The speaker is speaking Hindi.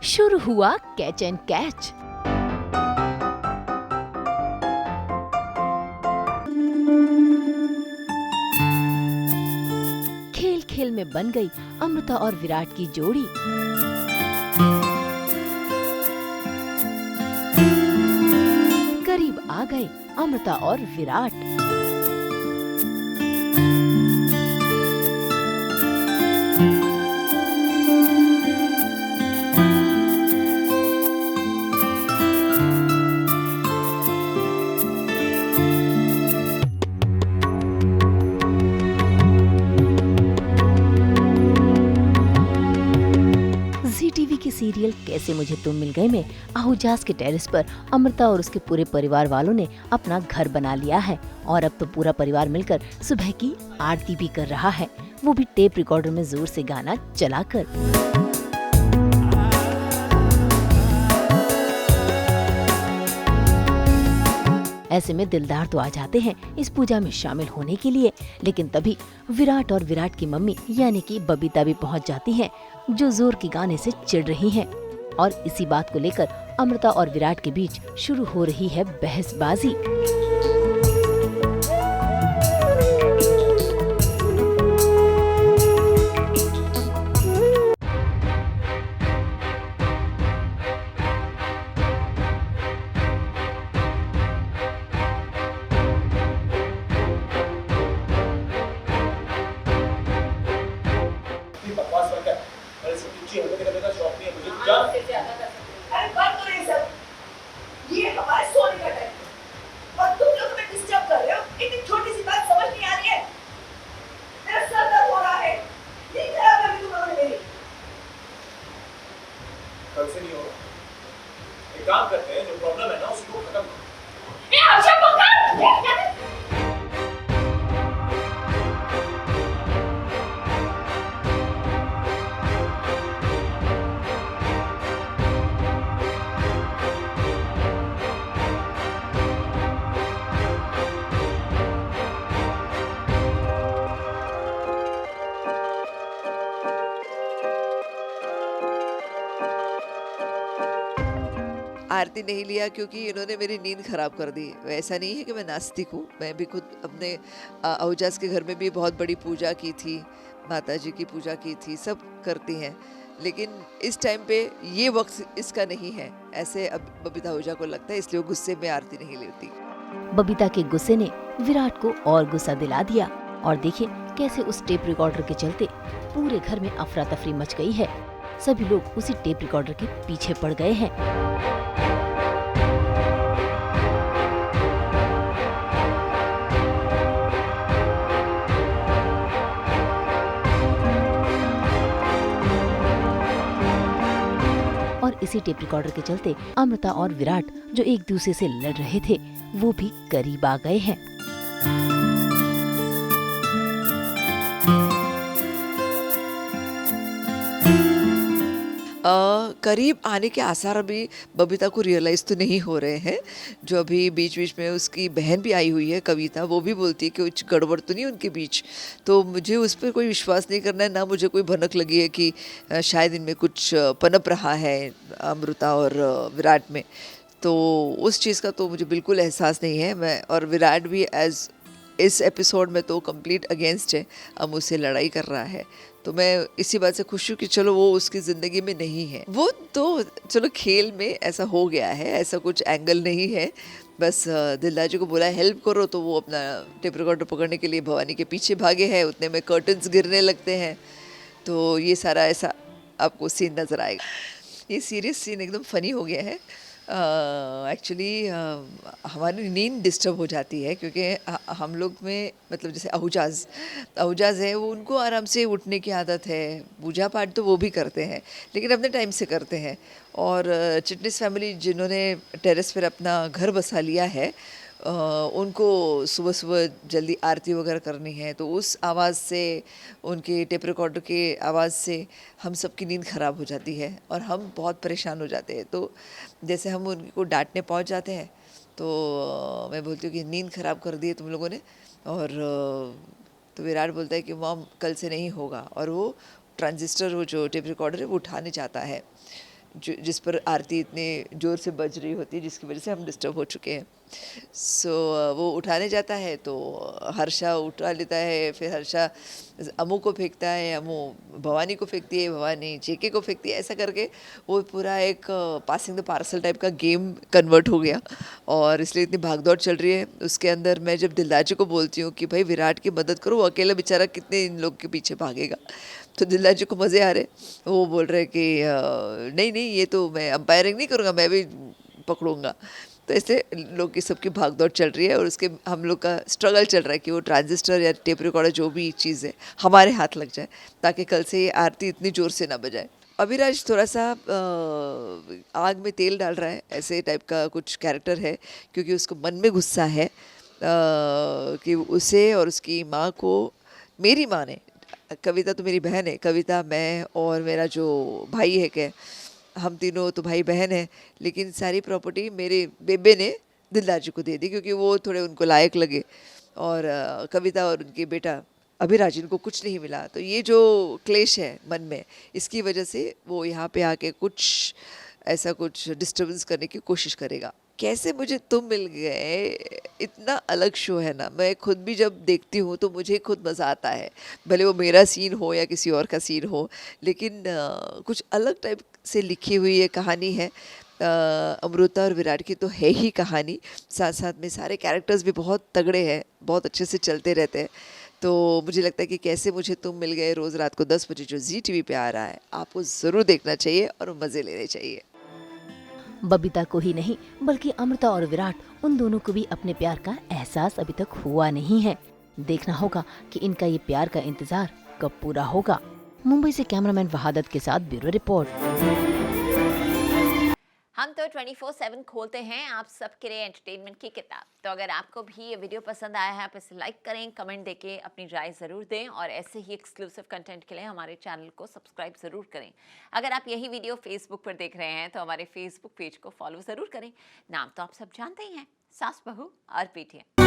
शुरू हुआ कैच एंड कैच। खेल खेल में बन गई अमृता और विराट की जोड़ी। करीब आ गए अमृता और विराट। जी टीवी के सीरियल कैसे मुझे तुम मिल गए में आहूजास के टेरेस पर अमृता और उसके पूरे परिवार वालों ने अपना घर बना लिया है और अब तो पूरा परिवार मिलकर सुबह की आरती भी कर रहा है, वो भी टेप रिकॉर्डर में जोर से गाना चलाकर। ऐसे में दिलदार तो आ जाते हैं इस पूजा में शामिल होने के लिए, लेकिन तभी विराट और विराट की मम्मी यानी कि बबीता भी पहुंच जाती हैं, जो जोर के गाने से चिढ़ रही हैं। और इसी बात को लेकर अमृता और विराट के बीच शुरू हो रही है बहसबाजी। बकवास कर और इस ऊंची हरकतें करने का शौक नहीं है मुझे। जा अरे बंद करो ये सब। ये हमारे सोने का टाइम है और तुम लोग हमें डिस्टर्ब कर रहे हो। इतनी छोटी सी बात समझ नहीं आ रही है। मेरा सर दर्द हो रहा है। ये खराब कर दी तुम लोगों ने मेरी। कल से नहीं होगा। एक काम करते हैं, जो प्रॉब्लम है ना उसी को खत्म करो। ये आशा पकड़। आरती नहीं लिया क्योंकि इन्होंने मेरी नींद खराब कर दी। ऐसा नहीं है कि मैं नास्तिक हूँ, मैं भी खुद अपने आहूजास के घर में भी बहुत बड़ी पूजा की थी, माता जी की पूजा की थी, सब करती हैं, लेकिन इस टाइम पे ये वक्त इसका नहीं है, ऐसे अब बबीता आहूजा को लगता है, इसलिए वो गुस्से में आरती नहीं लेती। बबीता के गुस्से ने विराट को और गुस्सा दिला दिया और देखिए कैसे उस टेप रिकॉर्डर के चलते पूरे घर में अफरा तफरी मच गई है। सभी लोग उसी टेप रिकॉर्डर के पीछे पड़ गए हैं। और इसी टेप रिकॉर्डर के चलते अमृता और विराट जो एक दूसरे से लड़ रहे थे वो भी करीब आ गए हैं। करीब आने के आसार अभी बबीता को रियलाइज़ तो नहीं हो रहे हैं। जो अभी बीच बीच में उसकी बहन भी आई हुई है कविता, वो भी बोलती है कि कुछ गड़बड़ तो नहीं उनके बीच, तो मुझे उस पर कोई विश्वास नहीं करना है, ना मुझे कोई भनक लगी है कि शायद इनमें कुछ पनप रहा है अमृता और विराट में, तो उस चीज़ का तो मुझे बिल्कुल एहसास नहीं है। मैं और विराट भी एज इस एपिसोड में तो कंप्लीट अगेंस्ट है, अब मुझसे लड़ाई कर रहा है, तो मैं इसी बात से खुश हूँ कि चलो वो उसकी ज़िंदगी में नहीं है। वो तो चलो खेल में ऐसा हो गया है, ऐसा कुछ एंगल नहीं है, बस दिलदार जी को बोला हेल्प करो तो वो अपना टेप रिकॉर्डर पकड़ने के लिए भवानी के पीछे भागे हैं, उतने में कर्टन्स गिरने लगते हैं, तो ये सारा ऐसा आपको सीन नज़र आएगा। ये सीरियस सीन एकदम फ़नी हो गया है। एक्चुअली हमारी नींद डिस्टर्ब हो जाती है क्योंकि हम लोग में मतलब जैसे आहूजाज है, वो उनको आराम से उठने की आदत है, पूजा पाठ तो वो भी करते हैं लेकिन अपने टाइम से करते हैं। और चिटनिस फैमिली जिन्होंने टेरेस पर अपना घर बसा लिया है, उनको सुबह सुबह जल्दी आरती वगैरह करनी है, तो उस आवाज़ से, उनके टेप रिकॉर्डर के आवाज़ से हम सबकी नींद ख़राब हो जाती है और हम बहुत परेशान हो जाते हैं। तो जैसे हम उनको डांटने पहुंच जाते हैं तो मैं बोलती हूँ कि नींद ख़राब कर दी है तुम लोगों ने, और तो विराट बोलता है कि मॉम कल से नहीं होगा, और वो ट्रांजिस्टर, वो जो टेप रिकॉर्डर है वो उठाने जाता है। जिस पर आरती इतने ज़ोर से बज रही होती है, जिसकी वजह से हम डिस्टर्ब हो चुके हैं। सो वो उठाने जाता है तो हर्षा उठा लेता है, फिर हर्षा अमू को फेंकता है, अमू भवानी को फेंकती है, भवानी जेके को फेंकती है। ऐसा करके वो पूरा एक पासिंग द पार्सल टाइप का गेम कन्वर्ट हो गया और इसलिए इतनी भागदौड़ चल रही है। उसके अंदर मैं जब दिलदार जी को बोलती हूँ कि भाई विराट की मदद करो, वो अकेला बेचारा कितने इन लोग के पीछे भागेगा, तो दिलदार जी को मज़े आ रहे। वो बोल रहे कि नहीं नहीं, ये तो मैं अंपायरिंग नहीं करूँगा, मैं भी पकड़ूंगा। तो ऐसे लोग की सबकी भागदौड़ चल रही है और उसके हम लोग का स्ट्रगल चल रहा है कि वो ट्रांजिस्टर या टेप रिकॉर्डर जो भी चीज़ है हमारे हाथ लग जाए, ताकि कल से ये आरती इतनी ज़ोर से ना बजाए। अभिराज थोड़ा सा आग में तेल डाल रहा है, ऐसे टाइप का कुछ कैरेक्टर है, क्योंकि उसको मन में गुस्सा है कि उसे और उसकी माँ को, मेरी माँ ने, कविता तो मेरी बहन है, कविता, मैं और मेरा जो भाई है, क्या हम तीनों तो भाई बहन हैं, लेकिन सारी प्रॉपर्टी मेरे बेबे ने दिलदार जी को दे दी क्योंकि वो थोड़े उनको लायक लगे, और कविता और उनके बेटा अभिराज, इनको कुछ नहीं मिला। तो ये जो क्लेश है मन में, इसकी वजह से वो यहाँ पे आके कुछ ऐसा कुछ डिस्टर्बेंस करने की कोशिश करेगा। कैसे मुझे तुम मिल गए, इतना अलग शो है ना, मैं खुद भी जब देखती हूँ तो मुझे खुद मज़ा आता है, भले वो मेरा सीन हो या किसी और का सीन हो, लेकिन कुछ अलग टाइप से लिखी हुई ये कहानी है। अमृता और विराट की तो है ही कहानी, साथ साथ में सारे कैरेक्टर्स भी बहुत तगड़े हैं, बहुत अच्छे से चलते रहते हैं। तो मुझे लगता है कि कैसे मुझे तुम मिल गए रोज़ रात को 10 बजे जो जी टीवी पे आ रहा है, आपको ज़रूर देखना चाहिए और मज़े लेने चाहिए। बबीता को ही नहीं बल्कि अमृता और विराट, उन दोनों को भी अपने प्यार का एहसास अभी तक हुआ नहीं है। देखना होगा कि इनका ये प्यार का इंतजार कब पूरा होगा। मुंबई से कैमरामैन वहादत के साथ ब्यूरो रिपोर्ट। हम तो 24/7 खोलते हैं आप सबके लिए एंटरटेनमेंट की किताब। तो अगर आपको भी ये वीडियो पसंद आया है, आप इसे लाइक करें, कमेंट देके अपनी राय ज़रूर दें और ऐसे ही एक्सक्लूसिव कंटेंट के लिए हमारे चैनल को सब्सक्राइब ज़रूर करें। अगर आप यही वीडियो फेसबुक पर देख रहे हैं तो हमारे फेसबुक पेज को फॉलो ज़रूर करें। नाम तो आप सब जानते ही हैं, सास बहू और पीटीएम।